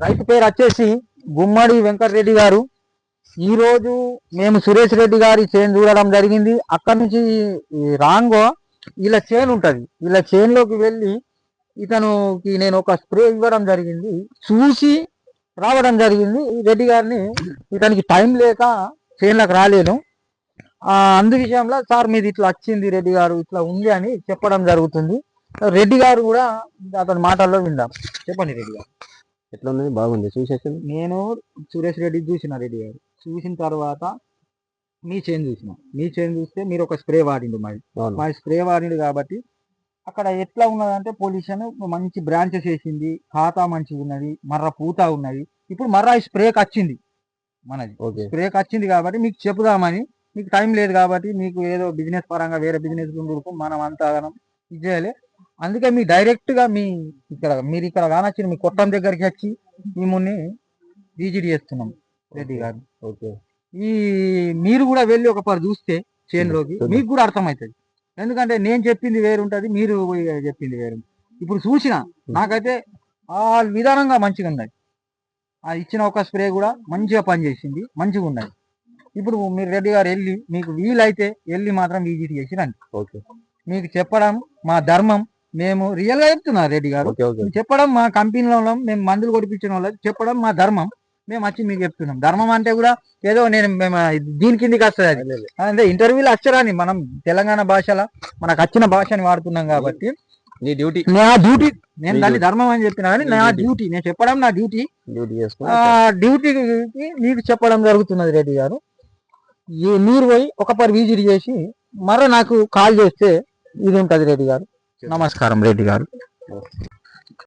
రైతు పేరు వచ్చేసి గుమ్మడి వెంకటరెడ్డి గారు. ఈ రోజు మేము సురేష్ రెడ్డి గారి చేను చూడడం జరిగింది. అక్కడి నుంచి రాంగో ఇలా చేను ఉంటది, ఇలా చేనులోకి వెళ్ళి ఇతనుకి నేను ఒక స్ప్రే ఇవ్వడం జరిగింది, చూసి రావడం జరిగింది. రెడ్డి గారిని ఇతనికి టైం లేక చేనులకు రాలేను. అందు విషయంలో సార్ మీది ఇట్లా వచ్చింది రెడ్డి గారు, ఇట్లా ఉంది అని చెప్పడం జరుగుతుంది. రెడ్డి గారు కూడా అతని మాటల్లో విందాం. చెప్పండి రెడ్డి గారు. ఎట్లా ఉంది? బాగుంది. చూసేసి నేను సురేష్ రెడ్డి చూసిన, రెడ్డి గారు చూసిన తర్వాత మీ చేను చూసిన. మీ చేను చూస్తే మీరు ఒక స్ప్రే వాడిండు, మా స్ప్రే వాడిండు కాబట్టి అక్కడ ఎట్లా ఉన్నదంటే పొల్యూషన్ మంచి బ్రాంచెస్ వేసింది, ఖాతా మంచిగా ఉన్నది, మర్ర పూత ఉన్నది. ఇప్పుడు మర్ర స్ప్రేకి వచ్చింది మనది, స్ప్రేకి వచ్చింది కాబట్టి మీకు చెప్పుదామని. మీకు టైం లేదు కాబట్టి మీకు ఏదో బిజినెస్ పరంగా వేరే బిజినెస్ మనం అంతా ఇది చేయాలి. అందుకే మీ డైరెక్ట్ గా మీరు ఇక్కడ కానొచ్చి మీ కొట్టం దగ్గరికి వచ్చి మిమ్మల్ని విజిట్ చేస్తున్నాం రెడ్డి గారు. ఓకే, ఈ మీరు కూడా వెళ్ళి ఒక పరి చూస్తే చేనులోకి మీకు కూడా అర్థమవుతుంది. ఎందుకంటే నేను చెప్పింది వేరుంటది, మీరు చెప్పింది వేరు. ఇప్పుడు చూసిన నాకైతే ఆ విధానంగా మంచిగా ఉన్నది. ఆ ఇచ్చిన ఒక స్ప్రే కూడా మంచిగా పనిచేసింది, మంచిగా ఉన్నది. ఇప్పుడు మీరు రెడ్డి గారు వెళ్ళి మీకు వీలైతే వెళ్ళి మాత్రం విజిట్ చేసి రండి. ఓకే, మీకు చెప్పడం మా ధర్మం. మేము రియల్ గా చెప్తున్నా రెడ్డి గారు, చెప్పడం మా కంపెనీలో మేము మందులు కొడిపించిన వాళ్ళకి చెప్పడం మా ధర్మం. మేము వచ్చి మీకు చెప్తున్నాం. ధర్మం అంటే కూడా ఏదో నేను మేము దీని కిందికి వస్తుంది అది, అంటే ఇంటర్వ్యూలో వచ్చరాని మనం తెలంగాణ భాషలో మనకు వచ్చిన భాషని వాడుతున్నాం కాబట్టి నీ డ్యూటీ, నా డ్యూటీ. నేను దాన్ని ధర్మం అని చెప్పినా కానీ నా డ్యూటీ, నేను చెప్పడం నా డ్యూటీ. డ్యూటీకి మీకు చెప్పడం జరుగుతున్నది రెడ్డి గారు. మీరు పోయి ఒక పరి విజిట్ చేసి మరో నాకు కాల్ చేస్తే ఇది ఉంటది రెడ్డి గారు. నమస్కారం రెడ్డి గారు.